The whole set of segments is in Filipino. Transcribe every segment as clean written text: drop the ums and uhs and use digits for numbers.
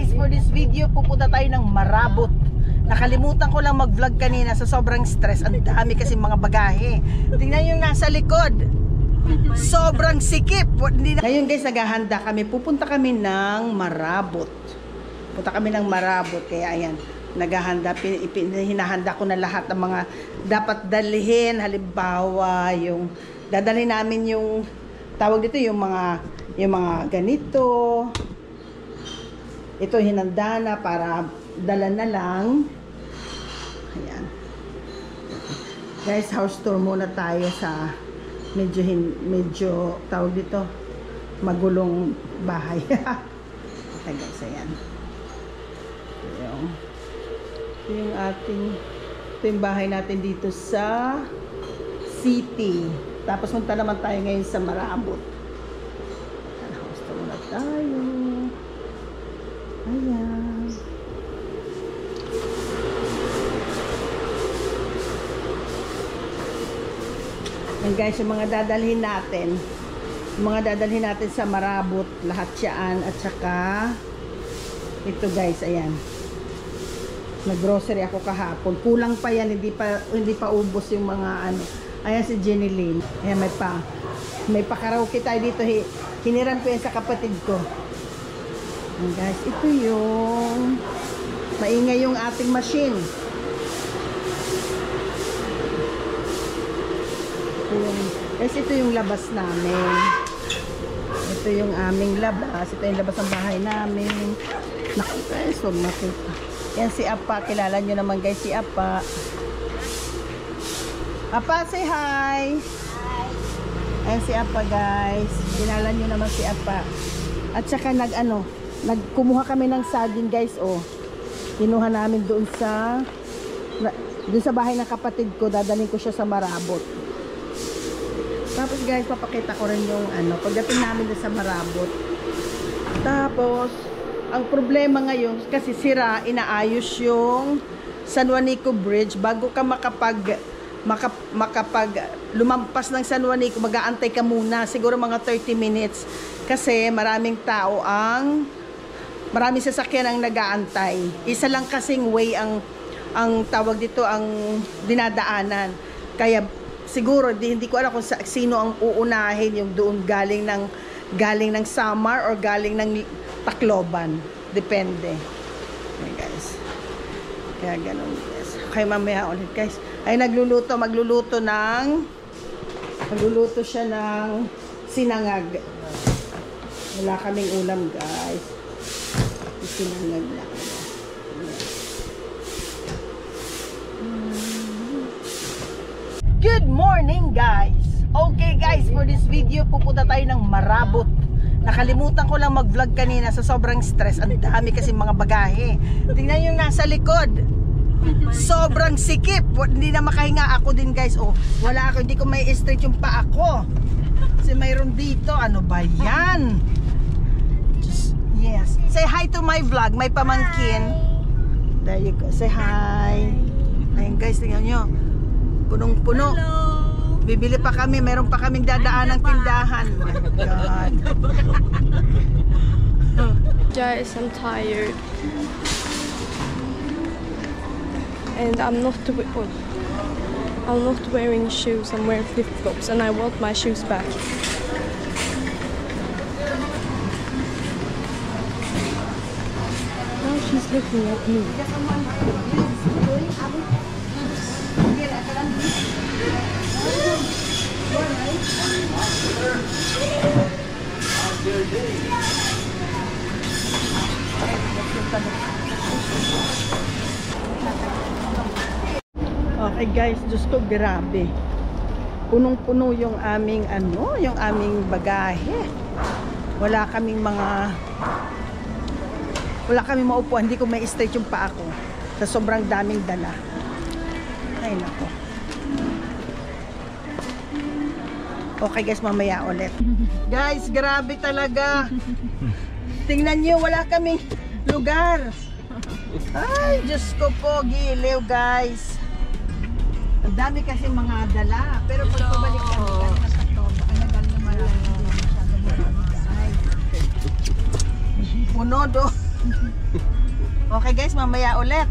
guys, for this video pupunta tayo ng Marabot. Nakalimutan ko lang mag-vlog kanina sa sobrang stress. Ang dami kasi mga bagahe. Tingnan yung nasa likod. Sobrang sikip. Ngayon guys, naghahanda kami. Pupunta kami ng Marabot. Punta kami ng Marabot. Kaya ayan, naghahanda. Hinahanda ko na lahat ng mga dapat dalhin. Halimbawa, yung dadalhin namin yung tawag dito, yung mga ganito. Ito hinanda na para dala na lang. Ayan. Guys, house tour muna tayo sa medyo tawag dito, magulong bahay. Ito guys, ayan. Ito yung bahay natin dito sa city. Tapos punta naman tayo ngayon sa Marabot. House tour muna tayo. Ayan. And guys, yung mga dadalhin natin sa Marabot, lahat yan. At saka ito guys, ayan, nag-grocery ako kahapon, kulang pa yan, hindi pa ubos yung mga ano. Ayan si Jenny Lynn, ayan, may pa-karaoke tayo dito. Hiniram ko yan sa kapatid ko. And guys, ito yung maingay yung ating machine. Ito yung labas namin. Ito yung aming labas. Ito yung labas ng bahay namin. Naku guys, huwag makita. Yan si Apa. Kilala nyo naman guys si Apa. Apa, say hi. Hi. Ayan si Apa guys. Kilala nyo naman si Apa. At saka nagkumuha kami ng saging guys, oh. Kinuha namin doon sa bahay ng kapatid ko. Dadalhin ko siya sa Marabot. Tapos guys, papakita ko rin yung pagdating namin doon sa Marabot. Tapos ang problema ngayon kasi sira, inaayos yung San Juanico Bridge. Bago ka makapag lumampas ng San Juanico, mag-aantay ka muna siguro mga 30 minutes kasi maraming sasakyan ang nag-aantay. Isa lang kasing way ang tawag dito, ang dinadaanan. Kaya siguro hindi ko alam kung sino ang uunahin, yung doon galing ng Samar or galing ng Tacloban. Depende. Okay, guys. Kaya ganun guys. Okay, mamaya ulit guys. Ay magluluto siya ng sinangag. Wala kaming ulam guys. Sinangag lang. Good morning guys. Okay guys, for this video pupunta tayo ng Marabot. Nakalimutan ko lang mag-vlog kanina sa sobrang stress. Ang dami kasi mga bagahe. Tingnan yung nasa likod. Sobrang sikip. Hindi na makahinga ako din guys. Oh, wala ako, hindi ko may straight yung paa ko. Kasi mayroon dito, ano ba yan? Yes. Say hi to my vlog, my pamangkin. There you go. Say hi. Ayun guys, tingnan nyo. Punong-puno. Bibili pa kami, meron pa kaming dadaan ng tindahan. Oh my God. Guys, I'm tired. And I'm not wearing shoes, I'm wearing flip-flops and I want my shoes back. Now she's looking at me. Okay guys, Diyos ko, grabe. Punong-puno yung aming yung aming bagahe. Wala kaming maupuan, hindi ko may straight yung paa ko sa sobrang daming dala. Ay nako. Okay guys, mamaya ulit. Guys, grabe talaga. Tingnan nyo, wala kaming lugar. Ay, Diyos ko po, giliw guys. Ang dami kasi mga dala. Pero pag pabalik kami, puno do. Okay guys, mamaya ulit.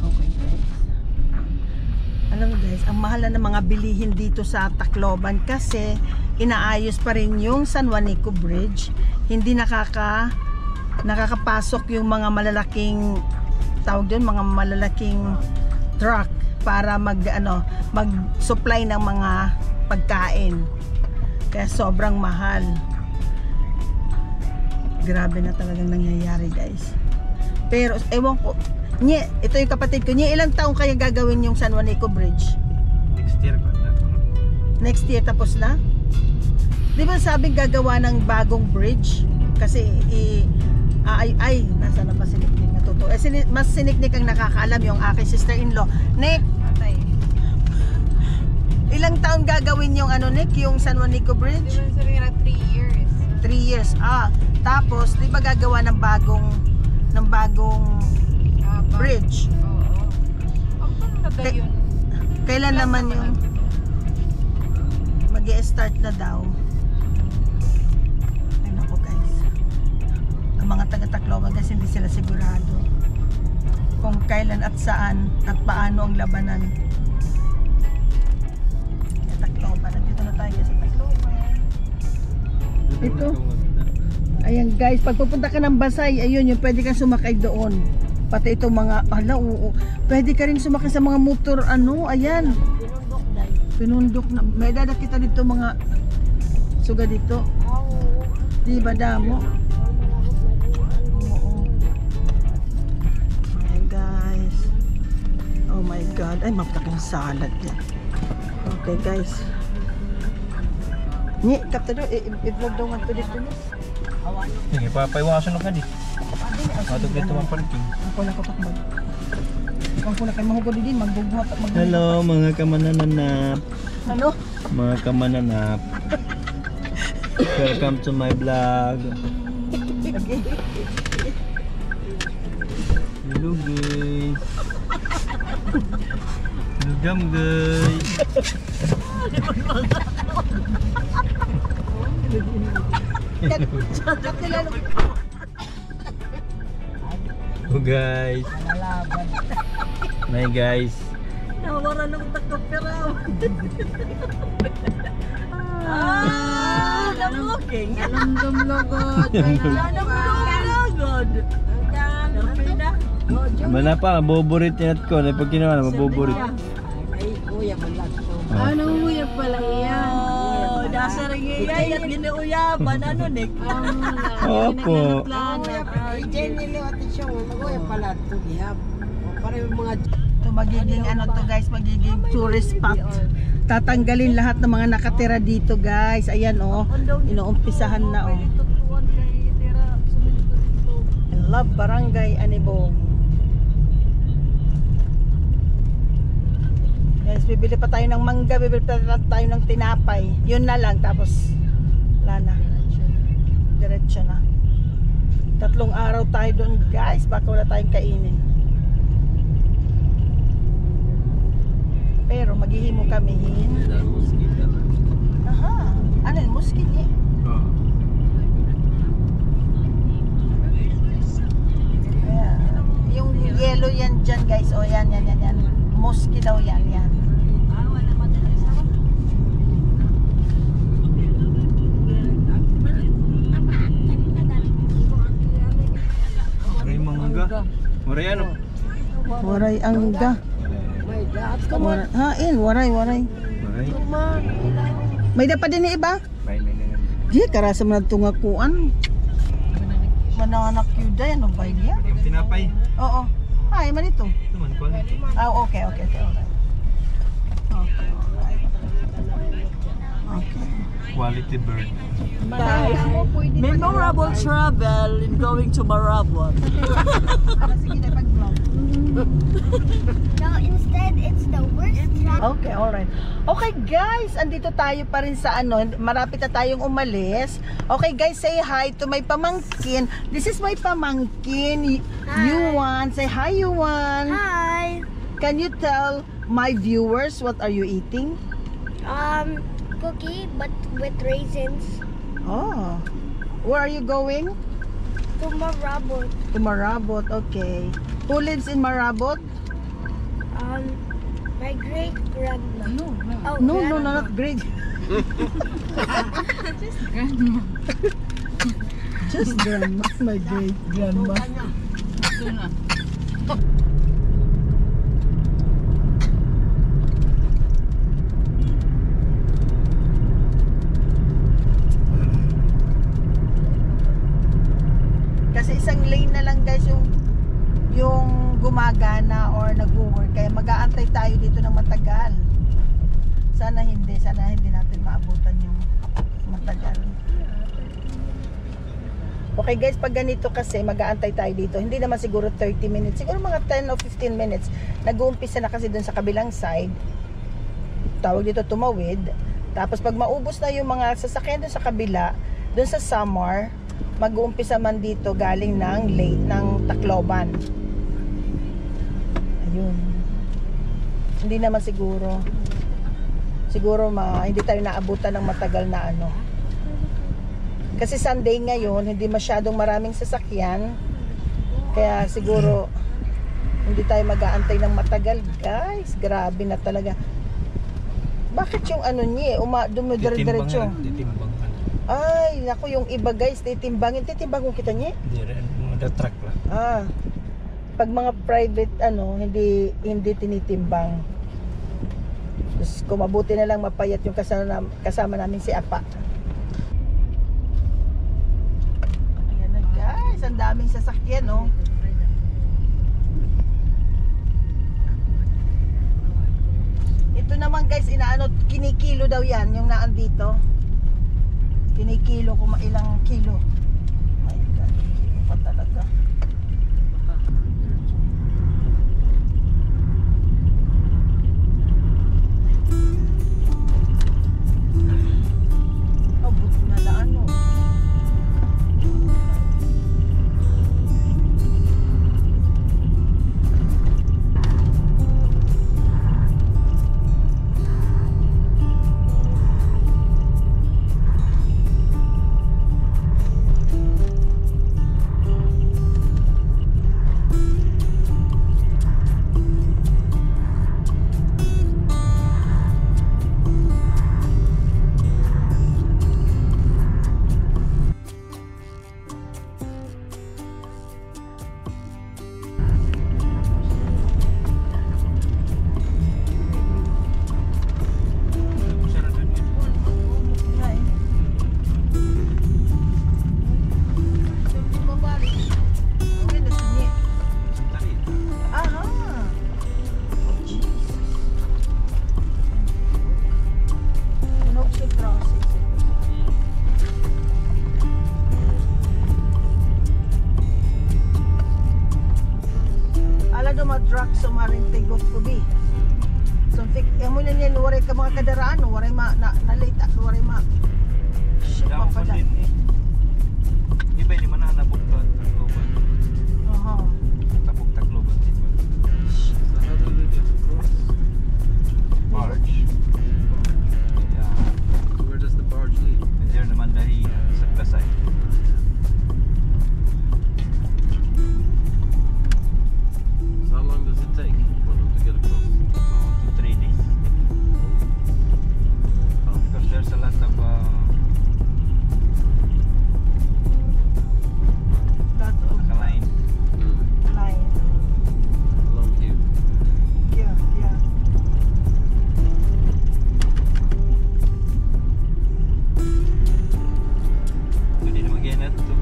Okay guys. Alam mo guys, ang mahal na ng mga bilihin dito sa Tacloban kasi inaayos pa rin yung San Juanico Bridge. Hindi nakakapasok yung mga malalaking tawag doon, mga malalaking truck para mag-supply ng mga pagkain. Kaya sobrang mahal. Grabe na talagang nangyayari guys. Pero ewan ko, ito yung kapatid ko, ilang taong kaya gagawin yung San Juanico Bridge? Next year pa na. Next year tapos na? Di ba sabing gagawa ng bagong bridge? Kasi nasa na ba si Nick na totoo? Mas si Nick ang nakakaalam, yung aking sister-in-law. Nick, ilang taon gagawin yung Nick, yung San Juanico Bridge? Diba sabi nga 3 years? 3 years. Tapos di ba gagawa ng bagong bridge? Oo. Ang ganda yun. Kailan naman yung mag-i-start na daw? Ay nako guys. Ang mga taga-Tacloban kasi hindi sila sigurado kung kailan at saan at paano ang labanan. Tacloban. Nandito na tayo sa Tacloban. Ito. Ayan guys, pag pupunta ka ng Basay, ayun yung pwede kang sumakay doon. Pati itong mga, pwede ka rin sumakay sa mga motor, ayan. Pinundok na. May dada kita dito mga suga dito. Di ba damo? Oo. Ayan guys. Oh my God. Ay, maptaking salad yan. Okay guys. Kapta do, i-vlog daw nga to dito. Sige, papaiwasan ka di. Matog dito ang parking. Ako na katakbag. Kung po na kayo mahugod din, magbubuhat at magbubuhat. Hello mga kamananap. Ano? Mga kamananap. Welcome to my vlog. Okay. Hello guys. Welcome guys. Oh guys. My guys. Nawara ng takapiraw. Lamuking. Alamdam lagod. Mana pa, boborit yan ko. Pag ginawa na, maboborit. Ano uyab pala yan? Nasa rin yan at ginuuyaban. Ano, Nick? Opo. Ito magiging magiging tourist spot. Tatanggalin lahat ng mga nakatira dito guys. Ayan inuumpisahan na Love Barangay Anibong. Guys, bibili pa tayo ng mangga, bibili pa tayo ng tinapay. Yun na lang, tapos wala na. Diretso na. 3 araw tayo doon guys, baka wala tayong kainin. Pero maghihimo kami. Aha, ano yun? Muskin eh. Ayan. Yung yellow yan dyan guys, yan. Musky daw yan. Waray mangga. Waray ano? Waray angga. Waray. Waray. May dapat din ni iba? May. Di, karasa man tungakuan. Mananak yun dahil, ano ba niya? Yung tinapay. Oo. Ay, manito. Ito man, quality. Okay. Okay. Quality bird. Memorable travel in going to Marabon. No, instead it's the worst travel. Okay, alright. Okay guys, andito tayo pa rin sa marapit na tayong umalis. Okay guys, say hi to my pamangkin. This is my pamangkin. Yuan, say hi Yuan. Hi. Can you tell my viewers what are you eating? Cookie, but with raisins. Oh, Where are you going? To Marabot. To Marabot, okay. Who lives in Marabot? My great grandma. No, no. Oh, No, no, grandma. not great. Just grandma. Just grandma, my great grandma. Ito na. Kasi isang lane na lang guys yung gumagana or nag-work. Kaya mag-aantay tayo dito ng matagal. Sana hindi natin maabutan yung matagal. Okay guys, pag ganito kasi mag-aantay tayo dito. Hindi naman siguro 30 minutes. Siguro mga 10 o 15 minutes. Nag-uumpisa na kasi dun sa kabilang side. Tawag dito tumawid. Tapos pag maubos na yung mga sasakyan dun sa kabila, dun sa Samar, mag-uumpisa man dito galing ng late ng Tacloban. Ayun. Hindi naman siguro hindi tayo naabutan ng matagal na ano. Kasi Sunday ngayon, hindi masyadong maraming sasakyan. Kaya siguro hindi tayo mag-aantay ng matagal, guys. Grabe na talaga. Bakit yung ano niya, dumidire-diretso? Titimbang. Ay, naku, yung iba guys, titimbangin kung kita niya. Hindi rin, mga truck lang. Pag mga private hindi tinitimbang. Tapos kung mabuti na lang mapayat yung kasama namin si Apa. Ayan na guys, ang daming sasakyan oh. Ito naman guys, kinikilo daw yan yung naandito. Kinikilo kung ilang kilo. My God, kilo pa talaga. Buti na daan mo. Truck sa Marintegot Kubi. So amo na niyan waray ka mga kadaraan, waray na late, waray shit pa pala. Iba ni mana nabuk Tacloban. Tabuk Tacloban din. So how do they get across? Barge. Yeah. Where does the barge lead? There naman dari sa Pasay. How long does it take for them to get across? 2 to 3 days. Because there's a lot of line. Long queue. Yeah. Hindi naman ganyan ito.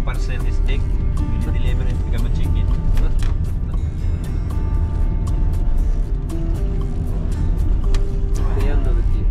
Parcel is steak, deliver it become a chicken. The end of the queue.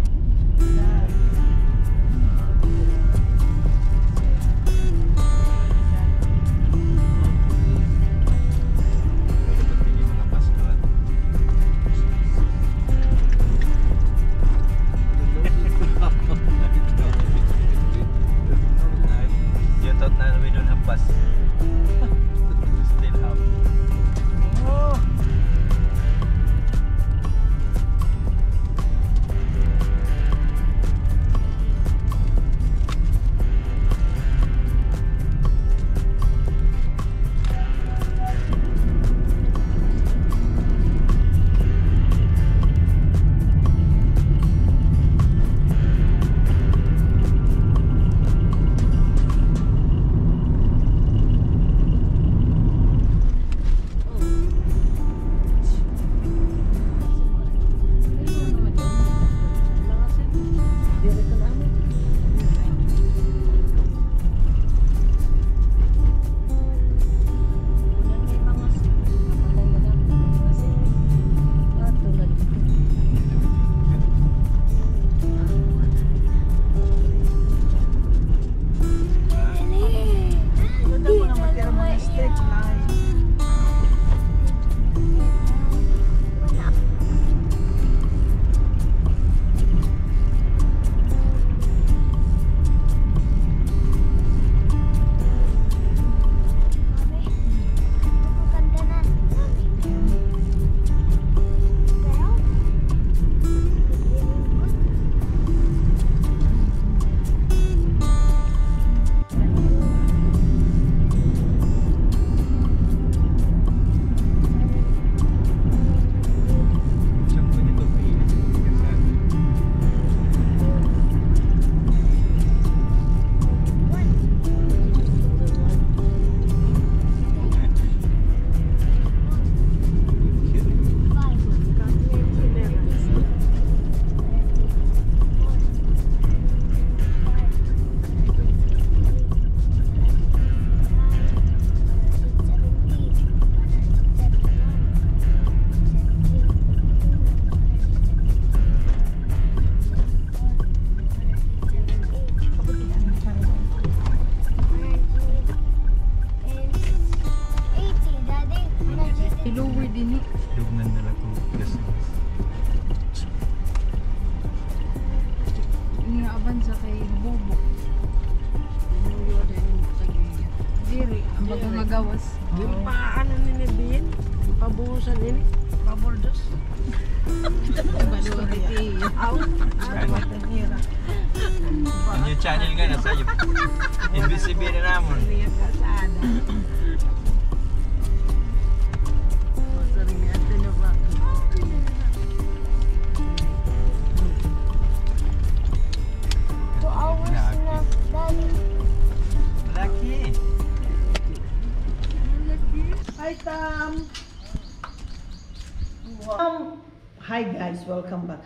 Lower din eh. Lugnan na lang kung gas. Yung naaban sa kay Bobo. Diri, ang bagang magawas. Di pa ano nini Bin? Pabuhusan nini? Pabordos? Balority. New channel ka na sa'yo. Invisible na naman. Laki. Hi, Tam! Hi guys, welcome back.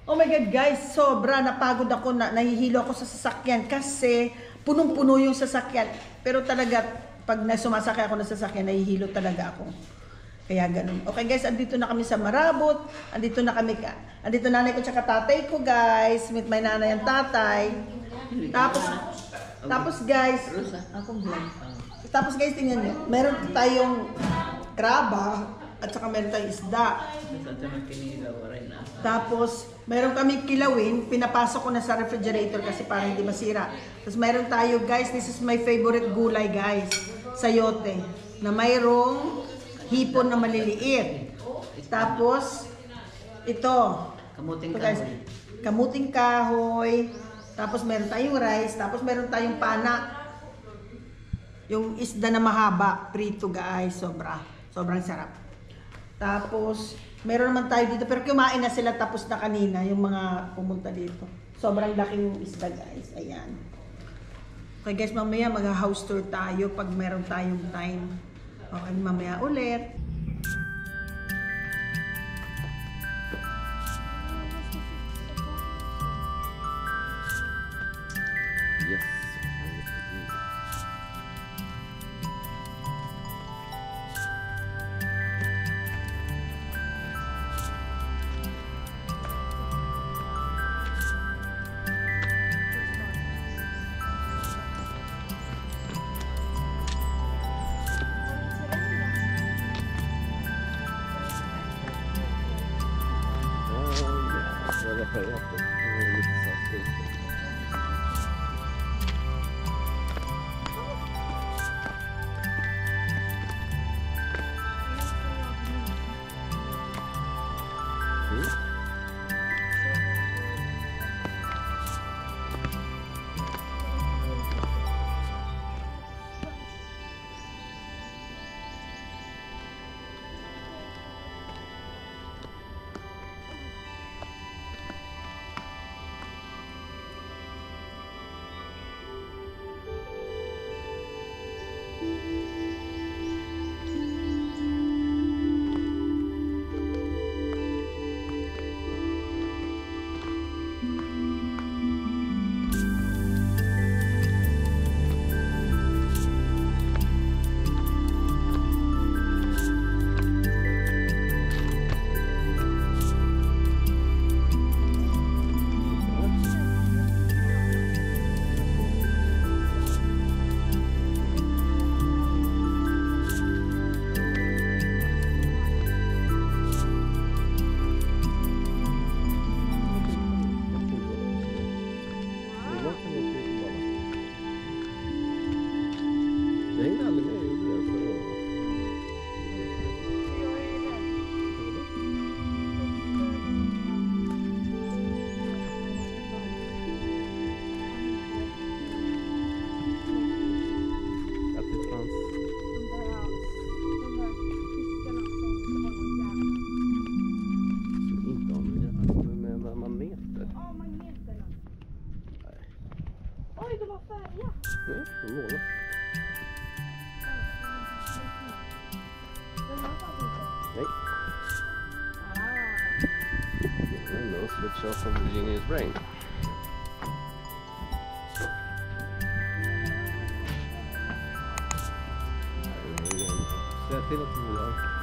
Oh my God guys, sobra napagod ako, nahihilo ako sa sasakyan kasi punong-puno yung sasakyan. Pero talaga, pag sumasakay ako ng sasakyan, nahihilo talaga ako. Kaya ganun. Okay guys, andito na kami sa Marabot. Andito nanay ko tsaka tatay ko guys. Meet my nanay and tatay. Tapos guys, tingnan nyo. Meron tayong kraba at saka meron tayong isda. Tapos, meron kami kilawin. Pinapasok ko na sa refrigerator kasi para hindi masira. Tapos meron tayo guys, this is my favorite gulay guys. Sayote. Na mayroong hipon na maliliit. Tapos, ito. Kamuting kahoy. Tapos meron tayong rice. Tapos meron tayong pana. Yung isda na mahaba. Prito guys. Sobrang sarap. Tapos, meron naman tayo dito. Pero kumain na sila tapos na kanina. Yung mga pumunta dito. Sobrang laking isda guys. Ayan. Okay guys, mamaya mag-house tour tayo pag meron tayong time. Okay, mamaya ulit. Yes. Switch off from Virginia's brain. Säg till att du vill ha.